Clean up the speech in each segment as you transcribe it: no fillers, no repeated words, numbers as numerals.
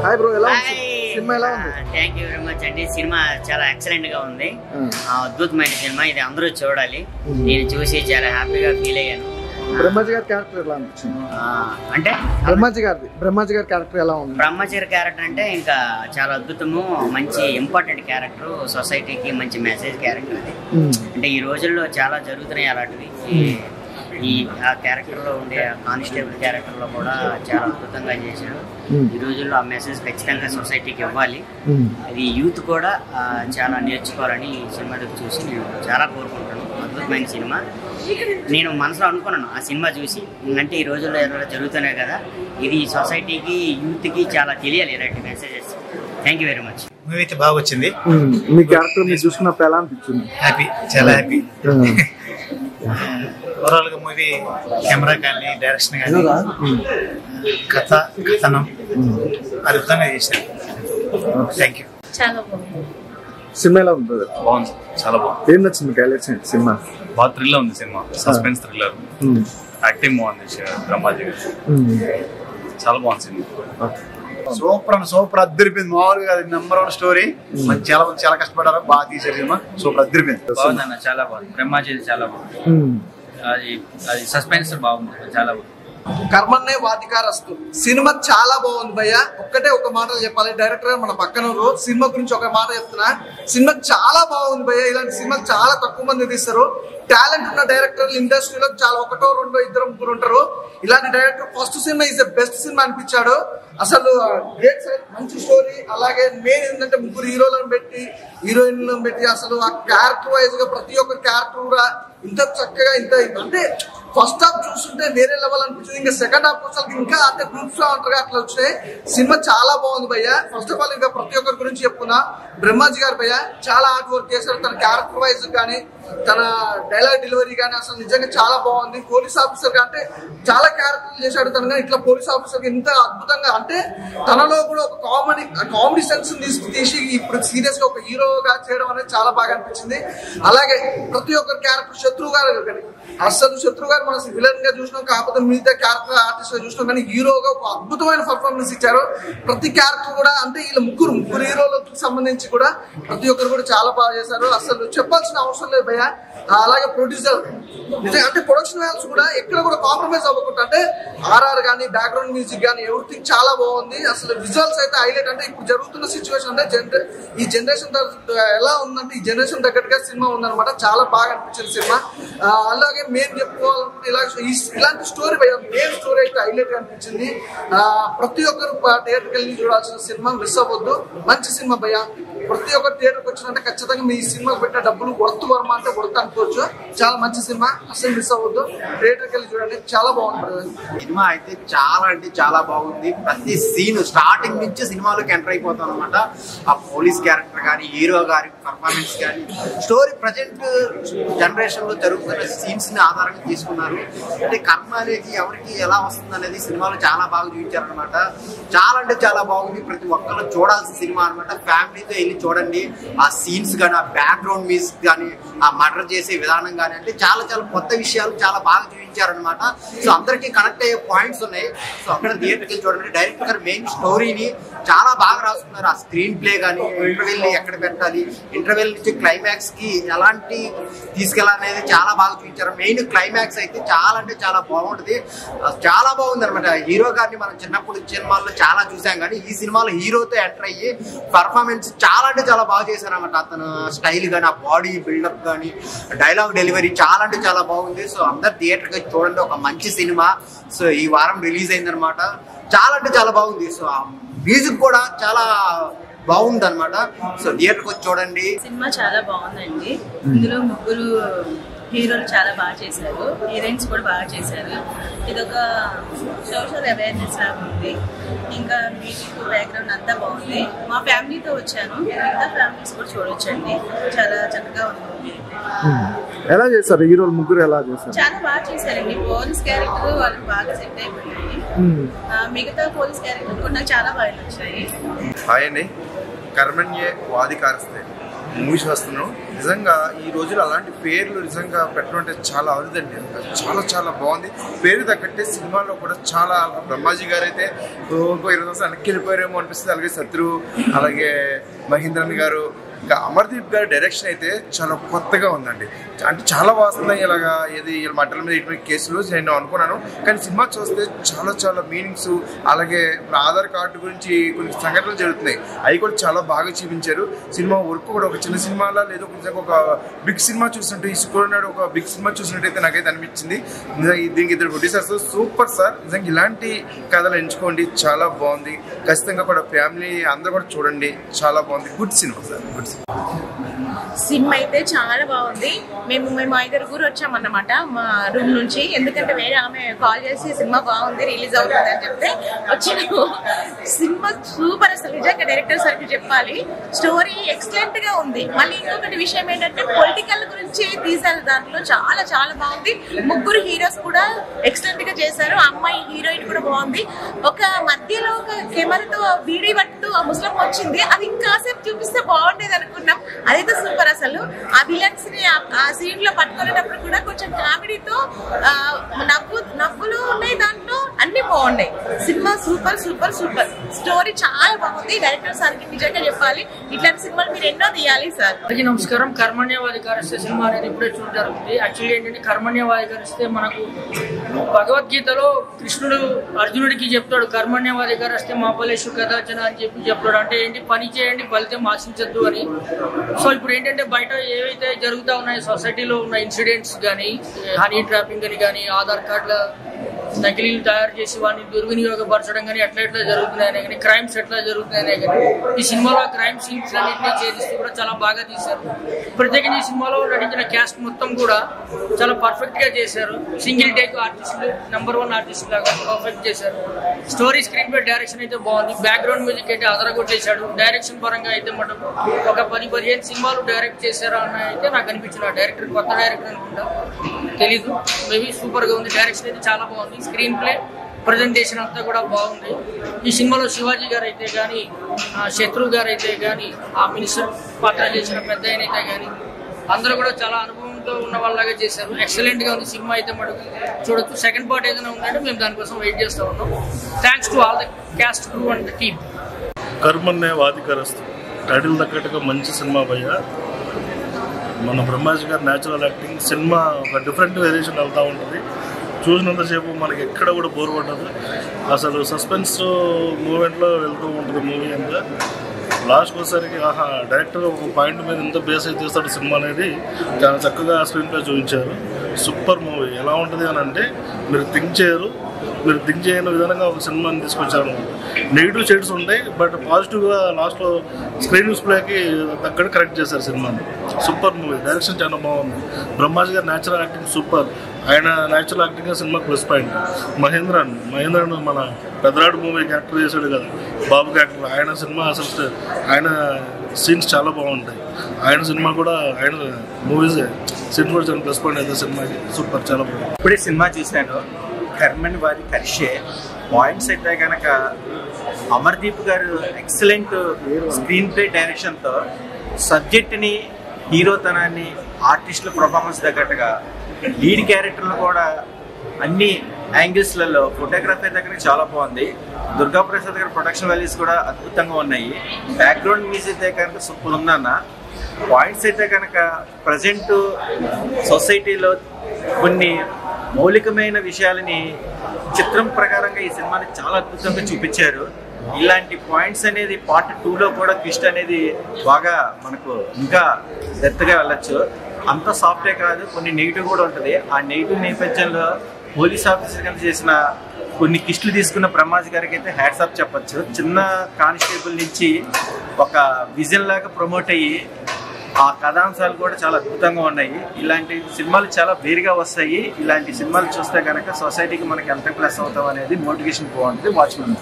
Hi bro, ఎలా ఉంది cinema? ఎలా ఉంది? థ్యాంక్ యూ వెరీ మచ్ అండి. సినిమా చాలా ఎక్సలెంట్ గా ఉంది. అద్భుతమైన సినిమా, ఇది అందరూ చూడాలి. నేను చూసి చాలా హ్యాపీగా ఫీల్ అయ్యాను. బ్రహ్మాజీ గారి క్యారెక్టర్ ఎలా అనిపించింది? అంటే బ్రహ్మాజీ గారి క్యారెక్టర్ ఎలా ఉంది? బ్రహ్మజీ క్యారెక్టర్ అంటే ఇంకా చాలా అద్భుతము, మంచి ఇంపార్టెంట్ క్యారెక్టర్, సొసైటీకి మంచి మెసేజ్ క్యారెక్టర్ అది. అంటే ఈ రోజుల్లో చాలా జరుగుతున్నాయి అలాంటివి. ఆ క్యారెక్టర్ లో ఉండే కానిస్టేబుల్ క్యారెక్టర్ లో కూడా చాలా అద్భుతంగా చేశాడు. ఈ రోజుల్లో ఆ మెసేజ్ ఖచ్చితంగా సొసైటీకి ఇవ్వాలి. అది యూత్ కూడా చాలా నేర్చుకోవాలని ఈ సినిమా చూసి నేను చాలా కోరుకుంటాను. అద్భుతమైన సినిమా. నేను మనసులో అనుకున్నాను ఆ సినిమా చూసి, అంటే ఈ రోజుల్లో ఎవరైనా జరుగుతున్నాయి కదా, ఇది సొసైటీకి యూత్కి చాలా తెలియాలి ఇలాంటి messages. Thank you very much. Movie అయితే బాగా వచ్చింది. మీ క్యారెక్టర్ మీరు చూసుకున్నప్పుడు ఎలా అనిపించింది? హ్యాపీ, చాలా హ్యాపీ. ఓవరాల్ గా మూవీ కెమెరా కానీ, డైరెక్షన్ కానీ, కథనం అద్భుతంగా చేశారు. Thank you. చాలా బాగుంది సినిమా. ఎలా ఉంది? బాగుంది, చాలా బాగుంది. ఏం నచ్చింది హైలైట్స్ ఏంటి సినిమా? బాగా థ్రిల్లర్ ఉంది సినిమా, సస్పెన్స్ థ్రిల్లర్. యాక్టింగ్ బాగుంది బ్రహ్మాజీ గారు, చాలా బాగుంది సినిమా. సూపర్ అద్దరిపోయింది. మామూలుగా నెంబర్ 1 స్టోరీ. చాలా మంది చాలా కష్టపడ్డారు, బాగా తీసారు సినిమా. సూపర్ అద్దరిపోయింది. బాగుంది అన్న, చాలా బాగుంది. బ్రహ్మాజీ చాలా బాగుంది. అది సస్పెన్స్ బాగుంది, చాలా బాగుంది. కర్మన్నే వాధికారస్తు సినిమా చాలా బాగుంది భయ్య. ఒక్కటే ఒక మాటలు చెప్పాలి, డైరెక్టర్ మన పక్కన సినిమా గురించి ఒక మాట చెప్తున్నా. సినిమా చాలా బాగుంది భయ్య. ఇలాంటి సినిమాలు చాలా తక్కువ మంది తీస్తారు. టాలెంట్ ఉన్న డైరెక్టర్లు ఇండస్ట్రీలో చాలా 1, 2, 2, 3 ఉంటారు. ఇలాంటి director first cinema is the best cinema అనిపించాడు. అసలు మంచి స్టోరీ. అలాగే మెయిన్ ఏంటంటే 3 హీరోలను పెట్టి, హీరోయిన్లను పెట్టి, అసలు ఆ క్యారెక్టర్ వైజ్ గా ప్రతి ఒక్క క్యారెక్టర్ కూడా ఇంత చక్కగా ఇంత అంటే ఫస్ట్ హాఫ్ చూస్తుంటే వేరే లెవెల్ అనిపించింది. ఇంకా సెకండ్ హాఫ్ వచ్చేసరికి ఇంకా అంటే గ్రూప్స్ లో అంటారు అట్లా వచ్చినాయి. సినిమా చాలా బాగుంది భయ్య. ఫస్ట్ ఆఫ్ ఆల్ ఇంకా ప్రతి ఒక్కరి గురించి చెప్పుకున్నా, బ్రహ్మాజీ గారు భయ్య చాలా హార్డ్ వర్క్ చేశారు. తన క్యారెక్టర్ వైజ్ కానీ, తన డైలాగ్ డెలివరీ కానీ అసలు నిజంగా చాలా బాగుంది. పోలీస్ ఆఫీసర్ అంటే చాలా క్యారెక్టర్లు చేశాడు తను, కానీ ఇట్లా పోలీస్ ఆఫీసర్ ఇంత అద్భుతంగా అంటే తనలో కూడా ఒక కామెడీ సెన్స్ తీసి ఇప్పుడు సీరియస్ గా ఒక హీరోగా చేయడం అనేది చాలా బాగా అనిపించింది. అలాగే ప్రతి ఒక్కరి క్యారెక్టర్, శత్రు గారు కానీ అసలు శత్రు గారు మనం విలన్ గా చూసినాం, కాకపోతే మిగతా క్యారెక్టర్ ఆర్టిస్ట్ గా చూసినాం, కానీ హీరోగా ఒక అద్భుతమైన పర్ఫార్మెన్స్ ఇచ్చారు. ప్రతి క్యారెక్టర్ కూడా అంటే వీళ్ళ ముగ్గురు హీరోలకు సంబంధించి కూడా ప్రతి ఒక్కరు కూడా చాలా బాగా చేశారు. అసలు చెప్పాల్సిన అవసరం లేదు భయ్య. అలాగే ప్రొడ్యూసర్ నిజంగా అంటే ప్రొడక్షన్ వాల్యూస్ కూడా ఎక్కడ కూడా కాంప్రమైజ్ అవ్వకుండా, అంటే ఆర్ఆర్ కానీ, బ్యాక్గ్రౌండ్ మ్యూజిక్ కానీ ఎవ్రీథింగ్ చాలా బాగుంది. అసలు విజువల్స్ అయితే హైలైట్. అంటే ఇప్పుడు జరుగుతున్న సిచ్యువేషన్ అంటే ఈ జనరేషన్ ఎలా ఉందంటే ఈ జనరేషన్ తగ్గట్టుగా సినిమా ఉందన్నమాట. చాలా బాగా అనిపించింది సినిమా. అలాగే మేము చెప్పుకోవాలంటే ఇలాంటి స్టోరీ మెయిన్ స్టోరీ అయితే హైలైట్ గా అనిపించింది. ప్రతి ఒక్కరు థియేటర్కి వెళ్ళి చూడాల్సిన సినిమా, మిస్ అవ్వద్దు. మంచి సినిమా భయ్య. ప్రతి ఒక్కరు థియేటర్కి వచ్చినంటే ఖచ్చితంగా మీ సినిమాకి పెట్టిన డబ్బులు వర్త్ వర్మ అంటే వర్త్ అనుకోవచ్చు. చాలా మంచి సినిమా, అసలు మిస్ అవ్వద్దు. థియేటర్కి వెళ్ళి చూడండి, చాలా బాగుంటుంది. సినిమా అయితే చాలా అంటే చాలా బాగుంది. ప్రతి సీన్ స్టార్టింగ్ నుంచి సినిమాలోకి ఎంటర్ అయిపోతాం అనమాట. ఆ పోలీస్ క్యారెక్టర్ కానీ, హీరో గారి పర్ఫార్మెన్స్ కానీ, స్టోరీ ప్రజెంట్ జనరేషన్ లో జరుగుతున్న సీన్స్ ని ఆధారంగా తీసుకున్నారు. అంటే కర్మ అనేది ఎవరికి ఎలా వస్తుంది అనేది సినిమాలో చాలా బాగా చూపించారనమాట. చాలా అంటే చాలా బాగుంది. ప్రతి ఒక్కరు చూడాల్సిన సినిమా అనమాట. ఫ్యామిలీతో వెళ్ళి చూడండి. ఆ సీన్స్ కానీ, ఆ బ్యాక్గ్రౌండ్ మ్యూజిక్ కానీ, ఆ మర్డర్ చేసే విధానం కానీ, అంటే చాలా చాలా కొత్త విషయాలు చాలా బాగా చూపించారనమాట. సో అందరికీ కనెక్ట్ అయ్యే పాయింట్స్ ఉన్నాయి. సో అక్కడ థియేటర్కి వెళ్ళి చూడండి. డైరెక్టర్ గారు మెయిన్ స్టోరీని చాలా బాగా రాసుకున్నారు. ఆ స్క్రీన్ ప్లే కానీ, ఇంటర్వెల్ ఎక్కడ పెట్టాలి, ఇంటర్వెల్ నుంచి క్లైమాక్స్ కి ఎలాంటి తీసుకెళ్ళాలనేది చాలా బాగా చూపించారు. మెయిన్ క్లైమాక్స్ అయితే చాలా అంటే చాలా బాగుంటుంది. చాలా బాగుంది అనమాట. హీరో గారిని మనం చిన్నప్పుడు సినిమాల్లో చాలా చూసాం, కానీ ఈ సినిమాలో హీరోతో ఎంటర్ అయ్యి పర్ఫార్మెన్స్ చాలా అంటే చాలా బాగా చేశారు అనమాట. అతను స్టైల్ కానీ, ఆ బాడీ బిల్డప్ కానీ, డైలాగ్ డెలివరీ చాలా అంటే చాలా బాగుంది. సో అందరు థియేటర్కి చూడండి. ఒక మంచి సినిమా. సో ఈ వారం రిలీజ్ అయింది అనమాట. చాలా అంటే చాలా బాగుంది. సో మ్యూజిక్ కూడా చాలా బాగుంది అనమాట. సో థియేటర్కి వచ్చి చూడండి. సినిమా చాలా బాగుందండి. ఇందులో ముగ్గురు హీరోలు చాలా బాగా చేశారు, హీరోయిన్స్ కూడా బాగా చేశారు. ఇదొక సోషల్ అవేర్నెస్ లాగా ఉంది. ఇంకా మ్యూజిక్ బ్యాక్గ్రౌండ్ అంతా బాగుంది. మా ఫ్యామిలీతో వచ్చాను, మిగతా ఫ్యామిలీస్ కూడా చూడొచ్చండి. చాలా చక్కగా ఉంది. ఎలా చేశారు హీరోలు ముగ్గురు? ఎలా చేశారు? చాలా బాగా చేశారండి. పోలీస్ క్యారెక్టర్ వాళ్ళకి బాగా సెట్ అయిపోయాయి. మిగతా పోలీస్ క్యారెక్టర్ కూడా నాకు చాలా బాగా నచ్చాయి. హాయ్ అండి. కర్మణ్యే వాధికారస్తే మూవీ చూస్తున్నాం. నిజంగా ఈ రోజులు అలాంటి పేర్లు నిజంగా పెట్టడం అంటే చాలా అరుదండి. చాలా చాలా బాగుంది. పేరు తగ్గట్టే సినిమాలో కూడా చాలా బ్రహ్మాజీ గారు అయితే 20 సంవత్సరాలు వెనక్కి వెళ్ళిపోయారేమో అనిపిస్తుంది. అలాగే శత్రు, అలాగే మహేంద్రన్ గారు, ఇంకా అమర్దీప్ గారి డైరెక్షన్ అయితే చాలా కొత్తగా ఉందండి. అంటే చాలా వాస్తున్నాయి ఇలాగా ఏది మటల మీద ఇటువంటి కేసులు నేను అనుకున్నాను. కానీ సినిమా చూస్తే చాలా చాలా మీనింగ్స్, అలాగే ఆధార్ కార్డు గురించి కొన్ని సంఘటనలు జరుగుతున్నాయి, అవి కూడా చాలా బాగా చూపించారు. సినిమా వర్క్ కూడా ఒక చిన్న సినిమాలా లేదు, ఒక బిగ్ సినిమా చూసినట్టు, ఈ శుక్రవారం ఒక బిగ్ సినిమా చూసినట్టయితే నాకైతే అనిపించింది. దీనికి 2 ప్రొడ్యూసర్స్ సూపర్ సార్. నిజంగా ఇలాంటి కథలు ఎంచుకోండి, చాలా బాగుంది. ఖచ్చితంగా కూడా ఫ్యామిలీ అందరూ కూడా చూడండి, చాలా బాగుంది. Good cinema sir, good cinema. Cinema అయితే చాలా బాగుంది. మేము 5 వచ్చామన్నమాట మా రూమ్ నుంచి. ఎందుకంటే వేరే ఆమె కాల్ చేసి సినిమా బాగుంది, రిలీజ్ అవుతుంది అని చెప్తే వచ్చినాము. సినిమా సూపర్, అసలు నిజంగా డైరెక్టర్ సార్కి చెప్పాలి. స్టోరీ ఎక్సలెంట్ గా ఉంది. మళ్ళీ ఇంకొకటి విషయం ఏంటంటే పొలిటికల్ గురించి తీసారు, దాంట్లో చాలా చాలా బాగుంది. 3 హీరోస్ కూడా ఎక్సలెంట్ గా చేశారు. అమ్మాయి హీరోయిన్ కూడా బాగుంది. ఒక మధ్యలో ఒక కెమెరాతో వీడియో పట్టు ఆ ముస్లిం వచ్చింది, అది ఇంకాసేపు చూపిస్తే బాగుండేది అనుకున్నాం. అదైతే సూపర్. అసలు ఆ విలన్స్ ని ఆ సీన్ లో పట్టుకునేటప్పుడు కూడా కొంచెం కామెడీతో నవ్వులు ఉన్నాయి, దాంట్లో అన్ని బాగున్నాయి. Cinema super super super. Story చాలా బాగుంది. డైరెక్టర్ సార్కి నిజంగా చెప్పాలి, ఇట్లాంటి సినిమాలు మీరు ఎన్నో తీయాలి సార్. నమస్కారం. కర్మణ్యవాధికారస్తే సినిమా అనేది ఇప్పుడే చూడడం జరుగుతుంది. యాక్చువల్లీ ఏంటంటే కర్మణ్యవాధికారస్తే మనకు భగవద్గీతలో కృష్ణుడు అర్జునుడికి చెప్తాడు, కర్మణ్యవాధికారస్తే మా ఫలేషు కదాచన అని చెప్తాడు. అంటే ఏంటి, పని చేయండి ఫలితం ఆశించద్దు అని. సో ఇప్పుడు ఏంటంటే బయట ఏవైతే జరుగుతూ ఉన్నాయో సొసైటీలో ఉన్న ఇన్సిడెంట్స్ కానీ, హనీ ట్రాపింగ్ అని కానీ, ఆధార్ కార్డుల నకిలీలు తయారు చేసి వాటిని దుర్వినియోగపరచడం కానీ ఎట్లా జరుగుతున్నాయనే కానీ, క్రైమ్స్ ఎట్లా జరుగుతున్నాయనే కానీ ఈ సినిమాలో క్రైమ్ సీన్స్ అన్నింటినీ చేస్తూ కూడా చాలా బాగా తీశారు. ప్రత్యేకంగా ఈ సినిమాలో నటించిన క్యాస్ట్ మొత్తం కూడా చాలా పర్ఫెక్ట్ గా చేశారు. సింగిల్ టేక్ ఆర్టిస్టులు నెంబర్ 1 ఆర్టిస్ట్ లాగా పర్ఫెక్ట్ చేశారు. స్టోరీ స్క్రీన్ పై డైరెక్షన్ అయితే బాగుంది. బ్యాక్గ్రౌండ్ మ్యూజిక్ అయితే అదరగొట్టేశాడు. డైరెక్షన్ పరంగా అయితే మనం ఒక 10-15 సినిమాలు డైరెక్ట్ చేశారా అని అయితే నాకు అనిపించిన డైరెక్టర్ కొత్త డైరెక్టర్ అనుకుంటా, తెలీదు. మేబీ సూపర్ గా ఉంది. డైరెక్షన్ అయితే చాలా బాగుంది. స్క్రీన్ ప్లే, ప్రజెంటేషన్ అంతా కూడా బాగుంది. ఈ సినిమాలో శివాజీ గారు అయితే కానీ, శత్రు గారు అయితే కానీ, ఆ మినిస్టర్ పాత్ర చేసిన పెద్ద ఆయన అయితే కానీ అందరూ కూడా చాలా అనుభవంతో ఉన్న వాళ్ళలాగా చేశారు. ఎక్సలెంట్ గా ఉంది. సినిమా అయితే మనకు చూడొచ్చు. సెకండ్ పార్ట్ ఏదైనా ఉందంటే మేము దానికోసం వెయిట్ చేస్తూ ఉన్నాం. Thanks to all the cast crew and the team. Karmanyevadhikaraste title తగ్గట్టుగా మంచి సినిమా భయ్య. మన బ్రహ్మాజీ గారి న్యాచురల్ యాక్టింగ్, సినిమా ఒక డిఫరెంట్ వేరియేషన్ వెళ్తూ ఉంటుంది. చూసినంతసేపు మనకి ఎక్కడ కూడా బోర్ పడ్డదు. అసలు సస్పెన్స్ మూమెంట్లో వెళ్తూ ఉంటుంది మూవీ అంతా. లాస్ట్కి వచ్చేసరికి డైరెక్టర్ ఒక పాయింట్ మీద ఎంత బేస్ అయితే తీస్తాడు సినిమా అనేది చాలా చక్కగా స్క్రీన్ ప్లే చూపించారు. Super movie. ఎలా ఉంటుంది అని అంటే మీరు థింక్ చేయని విధంగా ఒక సినిమాని తీసుకొచ్చారు. నెగిటివ్ షేడ్స్ ఉంటాయి, బట్ పాజిటివ్గా లాస్ట్లో స్క్రీన్ డిస్ప్లేకి తగ్గట్టు కరెక్ట్ చేశారు సినిమాని. Super movie. డైరెక్షన్ చాలా బాగుంది. బ్రహ్మాజీ గారి న్యాచురల్ యాక్టింగ్ సూపర్. ఆయన natural acting cinema plus point. Mahendran మన పెద్దరాడు మూవీ క్యారెక్టర్ చేశాడు కదా, బాబు క్యారెక్టర్. ఆయన సినిమా అసలు ఆయన సీన్స్ చాలా బాగుంటాయి. ఆయన సినిమా కూడా ఆయన మూవీస్ సీన్ కూడా చాలా ప్లస్ పాయింట్ అయితే సినిమాకి. సూపర్, చాలా బాగుంది. ఇప్పుడే సినిమా చూశాను. కర్మణ్యవాధికారస్తే పాయింట్స్ అయితే కనుక అమర్దీప్ గారు ఎక్సలెంట్ స్క్రీన్ ప్లే డైరెక్షన్తో సబ్జెక్ట్ని, హీరోతనాన్ని, ఆర్టిస్టుల పర్ఫార్మెన్స్ తగ్గట్టుగా లీడ్ క్యారెక్టర్లు కూడా అన్ని యాంగిల్స్లలో, ఫోటోగ్రఫీ దగ్గర చాలా బాగుంది. దుర్గాప్రసాద్ గారి ప్రొడక్షన్ వాల్యూస్ కూడా అద్భుతంగా ఉన్నాయి. బ్యాక్గ్రౌండ్ మ్యూజిక్ అయితే కనుక సూపర్ ఉందన్న. పాయింట్స్ అయితే కనుక ప్రజెంట్ సొసైటీలో కొన్ని మౌలికమైన విషయాలని చిత్రం ప్రకారంగా ఈ సినిమాని చాలా అద్భుతంగా చూపించారు. ఇలాంటి పాయింట్స్ అనేది పార్ట్ 2లో కూడా ట్విస్ట్ అనేది బాగా మనకు ఇంకా డెప్త్గా వెళ్ళచ్చు. అంత సాఫ్టే కాదు, కొన్ని నెగిటివ్ కూడా ఉంటుంది. ఆ నెగిటివ్ నేపథ్యంలో పోలీస్ ఆఫీసర్ కింద చేసిన కొన్ని కిస్టులు తీసుకున్న బ్రహ్మాజీ గారికి అయితే హ్యాట్స్ ఆఫ్ చెప్పచ్చు. చిన్న కానిస్టేబుల్ నుంచి ఒక విజన్ లాగా ప్రమోట్ అయ్యి ఆ కథాంశాలు కూడా చాలా అద్భుతంగా ఉన్నాయి. ఇలాంటి సినిమాలు చాలా వేరుగా వస్తాయి. ఇలాంటి సినిమాలు చూస్తే కనుక సొసైటీకి మనకి ఎంత ప్లస్ అవుతాం అనేది మోటివేషన్ బాగుంటుంది. వాచ్మెన్.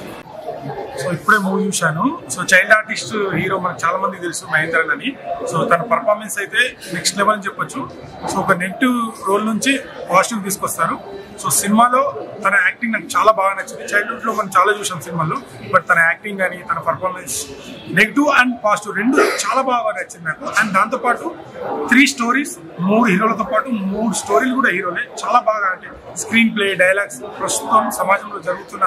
సో ఇప్పుడే మూవీ చూశాను. సో చైల్డ్ ఆర్టిస్ట్ హీరో మనకు చాలా మంది తెలుసు, మహేంద్రన్ అని. సో తన పర్ఫార్మెన్స్ అయితే నెక్స్ట్ లెవెల్ అని చెప్పొచ్చు. సో ఒక నెగిటివ్ రోల్ నుంచి పాజిటివ్ తీసుకొస్తారు. సో సినిమాలో తన యాక్టింగ్ నాకు చాలా బాగా నచ్చింది. చైల్డ్హుడ్ లో మనం చాలా చూసాం సినిమాలు, బట్ తన యాక్టింగ్ కానీ తన పర్ఫార్మెన్స్ నెగిటివ్ అండ్ పాజిటివ్ రెండు చాలా బాగా నచ్చింది నాకు. అండ్ దాంతోపాటు 3 స్టోరీస్, 3 హీరోలతో పాటు 3 స్టోరీలు కూడా హీరోలే చాలా బాగా, అంటే స్క్రీన్ ప్లే, డైలాగ్స్, ప్రస్తుతం సమాజంలో జరుగుతున్న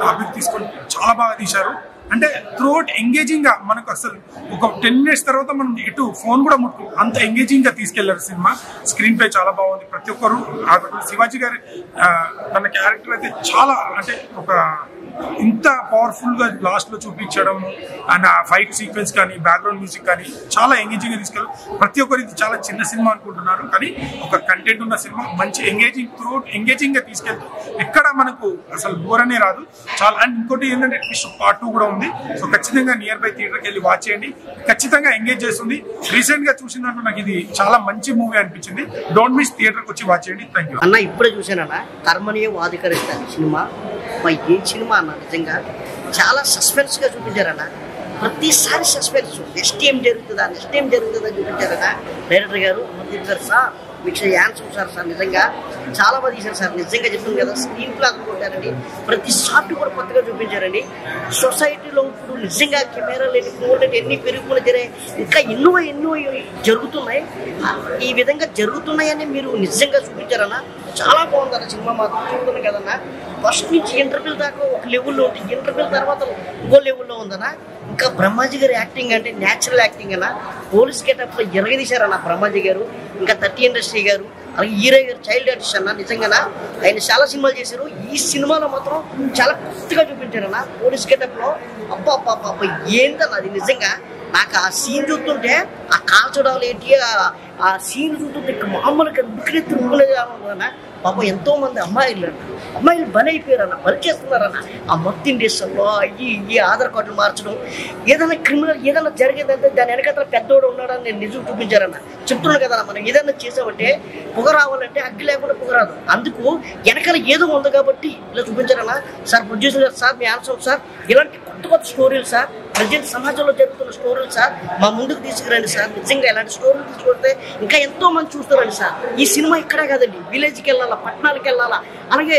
టాపిక్ తీసుకొని చాలా బాగా తీశారు. అంటే త్రూఅవుట్ ఎంగేజింగ్ గా మనకు అసలు ఒక 10 minutes తర్వాత మనం ఎటు ఫోన్ కూడా ముట్టుకో అంత ఎంగేజింగ్ గా తీసుకెళ్లారు సినిమా. స్క్రీన్ ప్లే చాలా బాగుంది. ప్రతి ఒక్కరు శివాజీ గారి తన క్యారెక్టర్ అయితే చాలా, అంటే ఒక ఇంత పవర్ఫుల్ గా లాస్ట్ లో చూపించడం అండ్ ఆ ఫైట్ సీక్వెన్స్ కానీ బ్యాక్గ్రౌండ్ మ్యూజిక్ కానీ చాలా ఎంగేజింగ్ గా తీసుకెళ్ళారు. ప్రతి ఒక్కరు ఇది చాలా చిన్న సినిమా అనుకుంటున్నారు, కానీ ఒక కంటెంట్ ఉన్న సినిమా, మంచి ఎంగేజింగ్ త్రూఅవుట్ ఎంగేజింగ్ గా తీసుకెళ్తూ ఎక్కడ మనకు అసలు బోర్ అనే రాదు చాలా. అండ్ ఇంకోటి ఏంటంటే పార్ట్ 2 కూడా ఉంది. సో ఖచ్చితంగా నియర్ బై థియేటర్కి వెళ్ళి వాచ్ చేయండి, ఖచ్చితంగా ఎంగేజ్ చేస్తుంది. రీసెంట్ గా చూసిన దాంట్లో నాకు ఇది చాలా మంచి మూవీ అనిపించింది. డోంట్ మిస్, థియేటర్కి వచ్చి వాచ్ చేయండి. థ్యాంక్ యూ అన్న. ఇప్పుడే చూసానన్నా కర్మనీయ వాదికరిస్తారు సినిమా. ఏ సినిమా అన్న, నిజంగా చాలా సస్పెన్స్ గా చూపించారన్న. ప్రతిసారి సస్పెన్స్, నెక్స్ట్ ఏం జరుగుతుందా చూపించారన్న డైరెక్టర్ గారు. సార్ మీకు యాన్సర్ సార్ నిజంగా చాలా బాగా తీశారు సార్. నిజంగా చెప్తుంది కదా, స్క్రీన్ ప్లే కొట్టారండి. ప్రతి షాట్ కూడా కొత్తగా చూపించారండి. సొసైటీలో ఇప్పుడు నిజంగా కెమెరా లేని ఫోన్ ఎన్ని పెరుగుకుని జరిగాయి, ఇంకా ఎన్నో జరుగుతున్నాయి. ఈ విధంగా జరుగుతున్నాయని మీరు నిజంగా చూపించారన్న. చాలా బాగుందన్న సినిమా మాత్రం. చూస్తున్నాం కదన్నా, ఫస్ట్ నుంచి ఇంటర్వ్యూ దాకా ఒక లెవెల్లో ఉంటుంది, ఇంటర్వ్యూ తర్వాత ఇంకో లెవెల్లో ఉందన్న. ఇంకా బ్రహ్మాజీ గారి యాక్టింగ్ అంటే న్యాచురల్ యాక్టింగ్ అన్న. పోలీస్ గెటప్ లో ఎరగదీశారన్న బ్రహ్మాజీ గారు, ఇంకా 30 ఇండస్ట్రీ గారు, అలాగే హీరో గారు చైల్డ్ ఆర్టిస్ట్ అన్న. నిజంగా ఆయన చాలా సినిమాలు చేశారు. ఈ సినిమాలో మాత్రం చాలా కొత్తగా చూపించారన్న పోలీస్ గెటప్ లో. అబ్బా ఏంటన్న అది. నిజంగా నాకు ఆ సీన్ చూస్తుంటే, ఆ కాల్చడాలు ఏంటి, ఆ సీన్ చూస్తుంటే మామూలుగా ఉడికినెత్తుకునేదన్న. పాపం ఎంతో మంది అమ్మాయిలు బలైపోయారన్న, బలిచేస్తున్నారన్న. ఆ మొత్తం దేశంలో ఈ ఆధార్ కార్డులు మార్చడం, ఏదైనా క్రిమినల్ ఏదైనా జరిగేదంటే దాని వెనకాల పెద్దోడు ఉన్నాడని నేను నిజం చూపించారన్న. చెప్తున్నాను కదా, మనం ఏదైనా చేసామంటే పొగ రావాలంటే అగ్గి లేకుండా పొగ రాదు. అందుకు వెనకాల ఏదో ఉంది కాబట్టి ఇలా చూపించారన్న. సార్ ప్రొడ్యూసర్ గారు, సార్ మీ ఆన్సర్ సార్, ఇలాంటి కొత్త స్టోరీలు సార్, ప్రజెంట్ సమాజంలో జరుగుతున్న స్టోరీలు సార్ మా ముందుకు తీసుకురండి సార్. నిజంగా ఇలాంటి స్టోరీలు తీసుకొస్తే ఇంకా ఎంతో మంది చూస్తారండి సార్. ఈ సినిమా ఇక్కడే కాదండి, విలేజ్కి వెళ్ళాలా, పట్టణాలకు వెళ్ళాలా, అలాగే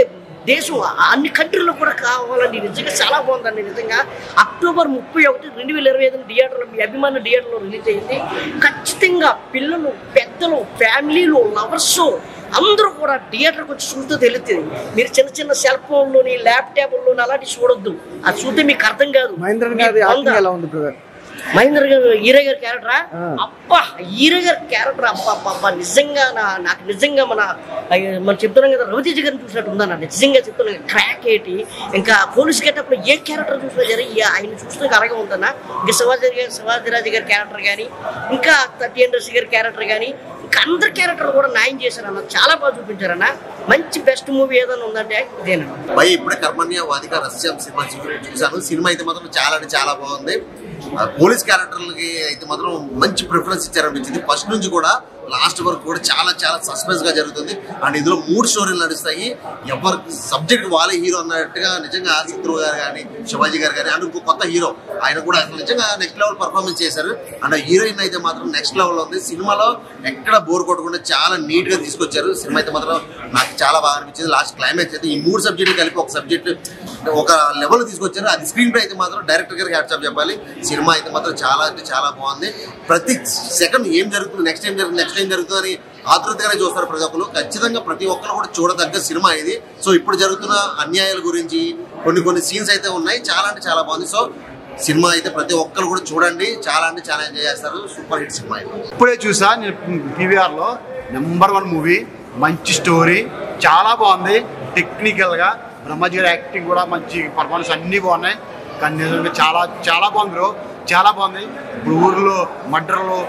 దేశం అన్ని కంట్రీలో కూడా కావాలండి. నిజంగా చాలా బాగుందండి. నిజంగా అక్టోబర్ 31, 2025 థియేటర్లో, మీ అభిమాన థియేటర్లో రిలీజ్ అయింది. ఖచ్చితంగా పిల్లలు, పెద్దలు, ఫ్యామిలీలు, లవర్స్ అందరూ కూడా థియేటర్కి వచ్చి చూస్తూ తెలుస్తుంది. మీరు చిన్న సెల్ ఫోన్లోని, ల్యాప్టాప్లోని అలాంటి చూడొద్దు. అది చూస్తే మీకు అర్థం కాదు. మహేంద్ర గారి యాక్టింగ్ ఎలా ఉంది బ్రదర్? మహేంద్ర గారు హీరో గారి క్యారెక్టరా, అబ్బా హీరో గారి క్యారెక్టర్ అబ్బా నిజంగా నాకు నిజంగా మనం చెప్తున్నాం కదా, రవితేజ గారిని చూసినట్టు ఉందా. నిజంగా చెప్తున్నాను, క్రాక్ ఏంటి, ఇంకా పోలీస్ గెటప్ లో ఏ క్యారెక్టర్ చూసినా సరే ఆయన చూసినా అలాగే ఉందన్నా. ఇంకా శివాజీరాజు గారి క్యారెక్టర్ కానీ, ఇంకా 30 ఇండస్ట్రీ గారి క్యారెక్టర్ కానీ, ఇంకా అందరి క్యారెక్టర్ కూడా న్యాయం చేశారన్న. చాలా బాగా చూపించారన్న. మంచి బెస్ట్ మూవీ ఏదైనా ఉందంటే ఇదేనా. భయ ఇప్పుడే కర్మణ్య వాదిక రహస్యం సినిమా చూసాను. సినిమా అయితే మాత్రం చాలా బాగుంది. పోలీస్ క్యారెక్టర్లకి అయితే మాత్రం మంచి ప్రిఫరెన్స్ ఇచ్చారనిపించింది. ఫస్ట్ నుంచి కూడా లాస్ట్ వరకు కూడా చాలా సస్పెన్స్ గా జరుగుతుంది. అండ్ ఇందులో 3 స్టోరీలు నడుస్తాయి. ఎవరు సబ్జెక్ట్ వాళ్ళే హీరో అన్నట్టుగా నిజంగా శత్రువు గారు కానీ, శివాజీ గారు కానీ, అండ్ ఇంకో కొత్త హీరో ఆయన కూడా నిజంగా నెక్స్ట్ లెవెల్ పర్ఫార్మెన్స్ చేశారు. అండ్ హీరోయిన్ అయితే మాత్రం నెక్స్ట్ లెవెల్ ఉంది. సినిమాలో ఎక్కడ బోర్ కొట్టకుండా చాలా నీట్ గా తీసుకొచ్చారు. సినిమా అయితే మాత్రం నాకు చాలా బాగా అనిపించింది. లాస్ట్ క్లైమాక్స్ అయితే ఈ 3 సబ్జెక్టులు కలిపి ఒక సబ్జెక్ట్ ఒక లెవెల్ తీసుకొచ్చారు. అది స్క్రీన్ ప్లే అయితే మాత్రం డైరెక్టర్ గారికి హ్యాట్స్ ఆఫ్ చెప్పాలి. సినిమా అయితే మాత్రం చాలా బాగుంది. ప్రతి సెకండ్ ఏం జరుగుతుంది, నెక్స్ట్ ఏం జరుగుతుంది అని ఆతృతగానే చూస్తారు ప్రతి ఒక్కరు. ఖచ్చితంగా ప్రతి ఒక్కరు కూడా చూడదగ్గ సినిమా ఇది. సో ఇప్పుడు జరుగుతున్న అన్యాయాల గురించి కొన్ని సీన్స్ అయితే ఉన్నాయి. చాలా బాగుంది. సో సినిమా అయితే ప్రతి ఒక్కరు కూడా చూడండి. చాలా ఎంజాయ్ చేస్తారు. సూపర్ హిట్ సినిమా ఇది. ఇప్పుడే చూసా నేను PVR లో నెంబర్ 1 మూవీ. మంచి స్టోరీ, చాలా బాగుంది. టెక్నికల్గా బ్రహ్మాజీ గారి యాక్టింగ్ కూడా మంచి పర్ఫార్మెన్స్ అన్నీ బాగున్నాయి. కానీ నిజంగా చాలా బాగుంది బ్రో, చాలా బాగుంది. ఇప్పుడు ఊర్లో మర్డర్లు,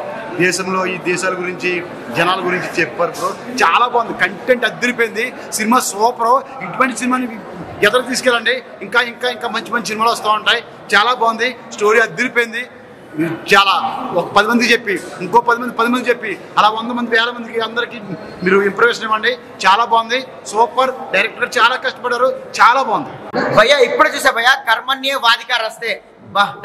దేశంలో ఈ దేశాల గురించి, జనాల గురించి చెప్పారు బ్రో. చాలా బాగుంది. కంటెంట్ అద్దరిపోయింది. Cinema super. ఇటువంటి సినిమాని ఎదురు తీసుకెళ్ళండి. ఇంకా మంచి సినిమాలు వస్తూ ఉంటాయి. చాలా బాగుంది. స్టోరీ అద్దరిపోయింది. చాలా ఒక 10 మందికి చెప్పి, ఇంకో 10 మంది చెప్పి, అలా 100 మంది 1000 మందికి అందరికి మీరు ఇంప్రెషన్ ఇవ్వండి. చాలా బాగుంది. సూపర్. డైరెక్టర్ చాలా కష్టపడ్డారు. చాలా బాగుంది. భయ్యా ఇప్పుడే చూసా భయ్యా కర్మణ్య వాదిక రస్తే.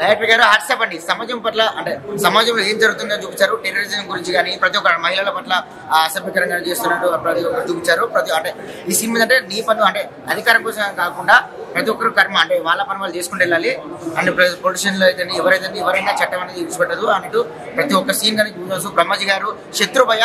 డైరెక్టర్ గారు హ్యాట్సాప్ అండి. సమాజం పట్ల అంటే సమాజంలో ఏం జరుగుతుందో చూపించారు. టెర్రరిజం గురించి కానీ ప్రతి ఒక్క మహిళల పట్ల అసభ్యకరంగా చేస్తున్నట్టు ప్రతి ఒక్కరు చూపించారు. అంటే ఈ సినిమా అంటే నీ పన్ను అంటే అధికారం కోసం కాకుండా ప్రతి ఒక్కరు కర్మ అంటే వాళ్ళ పని వాళ్ళు చేసుకుంటూ వెళ్ళాలి. అండ్ పొలిటీషియన్లో అయితే ఎవరైనా చట్టం అనేది విడిచిపెట్టదు అన్నట్టు ప్రతి ఒక్క సీన్ కానీ చూడవచ్చు. బ్రహ్మాజీ గారు శత్రుభయ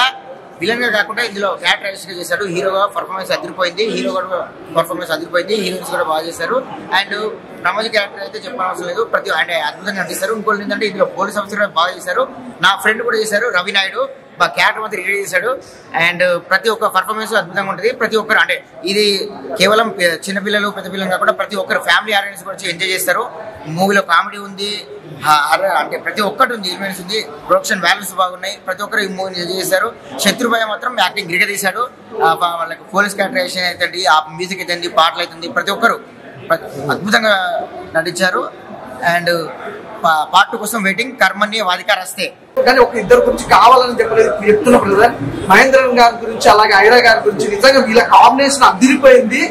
విలన్ గా కాకుండా ఇందులో క్యారెక్టరైజ్ గా చేశాడు. హీరోగా పర్ఫార్మెన్స్ అదిరిపోయింది. హీరోయిన్స్ కూడా బాగా చేశారు. అండ్ బ్రహ్మాజీ క్యారెక్టర్ అయితే చెప్పనవసరం లేదు. ప్రతి అంటే అద్భుతంగా నటిస్తారు. ఇంకోటి ఏంటంటే ఇందులో పోలీస్ ఆఫీసర్ బాగా చేశారు. నా ఫ్రెండ్ కూడా చేశారు రవి నాయుడు. మా క్యారెక్టర్ మాత్రం రిలీజ్ చేశాడు. అండ్ ప్రతి ఒక్క పర్ఫార్మెన్స్ అద్భుతంగా ఉంటుంది. ప్రతి ఒక్కరు అంటే ఇది కేవలం చిన్నపిల్లలు పెద్ద పిల్లలు కాకుండా ప్రతి ఒక్కరు ఫ్యామిలీ ఆడియన్స్ కూడా వచ్చి ఎంజాయ్ చేస్తారు. మూవీలో కామెడీ ఉంది, అంటే ప్రతి ఒక్కటి ఉంది, ఎలిమెంట్స్ ఉంది, ప్రొడక్షన్ వాల్యూస్ బాగున్నాయి. ప్రతి ఒక్కరు ఈ మూవీని ఎంజాయ్ చేశారు. శత్రుభయ మాత్రం యాక్టింగ్ గిరిగ తీశాడు. వాళ్ళకి పోలీస్ క్యారెక్టరైజేషన్ అయితే ఆ మ్యూజిక్ అయితే పాటలు అవుతుంది ప్రతి ఒక్కరు అద్భుతంగా నటించారు. అండ్ పార్ట్ 2 కోసం వెయిటింగ్. కర్మణ్య వాధికారస్తే కానీ ఒక ఇద్దరు గురించి కావాలని చెప్పలేదు చెప్తున్నప్పుడు కదా, మహేంద్రన్ గారి గురించి అలాగే ఐరా గారి గురించి నిజంగా వీళ్ళ కాంబినేషన్ అదిరిపోయింది.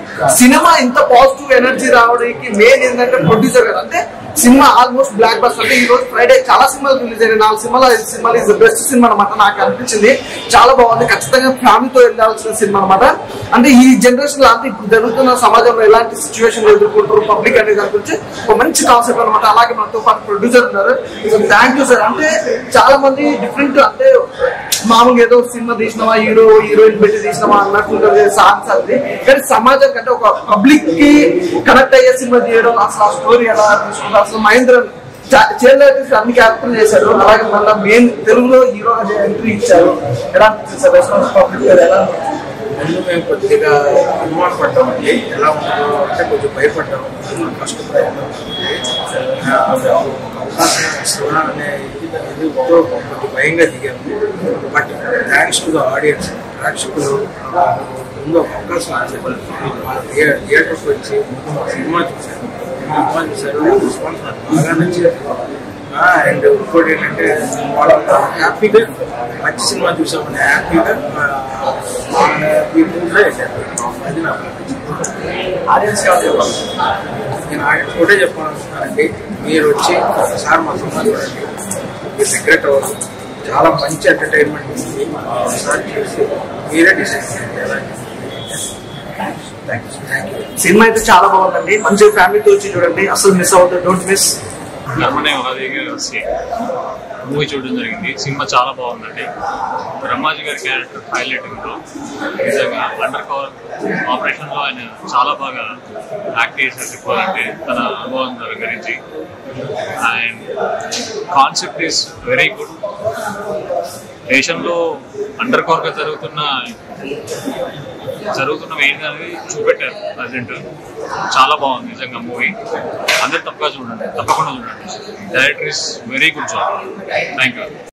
సినిమా ఇంత పాజిటివ్ ఎనర్జీ రావడానికి మెయిన్ ఏంటంటే ప్రొడ్యూసర్ గారు. అంటే సినిమా ఆల్మోస్ట్ బ్లాక్ బస్టర్. అంటే ఈ రోజు ఫ్రైడే చాలా సినిమాలు రిలీజ్ అయినాయి. 4 సినిమాలు ఇస్ బెస్ట్ సినిమా అనమాట. నాకు అనిపించింది చాలా బాగుంది. ఖచ్చితంగా ఫ్యామిలీతో వెళ్ళాల్సిన సినిమా అనమాట. అంటే ఈ జనరేషన్ లో అంటే ఇప్పుడు జరుగుతున్న సమాజంలో ఎలాంటి సిచ్యువేషన్ ఎదుర్కొంటారు పబ్లిక్ అనే దాని గురించి ఒక మంచి కాన్సెప్ట్ అనమాట. అలాగే మనతో పాటు ప్రొడ్యూసర్ ఉన్నారు. Thank you sir. అంటే చాలా మంది డిఫరెంట్ అంటే మామూలుగా ఏదో సినిమా తీసినామా హీరోయిన్ పెట్టి తీసినామా అన్నట్టుంటారు సాంగ్స్ అది. కానీ సమాజం కంటే ఒక పబ్లిక్ కి కనెక్ట్ అయ్యే సినిమా తీయడం, అసలు ఆ స్టోరీ ఎలా తీసుకుంటారు. అసలు మహేంద్రన్ అన్ని క్యారెక్టర్లు చేశారు. అలాగే మళ్ళీ మెయిన్ తెలుగులో హీరో ఎంట్రీ ఇచ్చారు. ఎలా అనిపిస్తుంది సార్ రెస్పాన్స్ పబ్లిక్ ఎలా? మేము కొద్దిగా అనుమానం పడ్డామండి. ఎలా ఉంటుందో అంటే కొంచెం భయపడ్డాము. కష్టపడ్డాము. అవకాశం ఇస్తున్నా అనే కొంచెం భయంగా దిగాము. But thanks to the audience, ప్రేక్షకులు ముందు ఒక అవకాశం థియేటర్కి వచ్చి సినిమా చూశారు. రెస్పాన్స్ నాకు బాగా నచ్చింది. అండ్ ఇంకోటి ఏంటంటే వాళ్ళు హ్యాపీగా మంచి సినిమా చూసామని హ్యాపీగా అది నాకు ఆడియన్స్ చెప్పాలి. నేను ఆడియన్స్ కూడా చెప్పాలనుకున్నానండి, మీరు వచ్చి ఒకసారి మా సినిమా చూడండి, మీరు రిగ్రెట్ అవ్వదు. చాలా మంచి ఎంటర్టైన్మెంట్ ఉంది. ఒకసారి చూసి మీరే డిసైడ్ చేయాలి. సినిమా అయితే చాలా బాగుందండి. మంచిగా ఫ్యామిలీతో వచ్చి చూడండి, అసలు మిస్ అవుతుంది. Don't miss. కర్మణ్య వాధికారస్తే వచ్చి మూవీ చూడడం జరిగింది. సినిమా చాలా బాగుందండి. బ్రహ్మాజీ గారి క్యారెక్టర్ హైలైటింగ్లో నిజంగా అండర్ కవర్ ఆపరేషన్లో ఆయన చాలా బాగా యాక్ట్ చేశారు చెప్పాలంటే తన అనుభవం గురించి. And concept is very good. దేశంలో అండర్ కవర్గా జరుగుతున్నవి ఏంటనేది చూపెట్టారు ప్రజెంట్. చాలా బాగుంది నిజంగా మూవీ. అందరు తప్పకుండా చూడండి. Director is very good job. Thank you.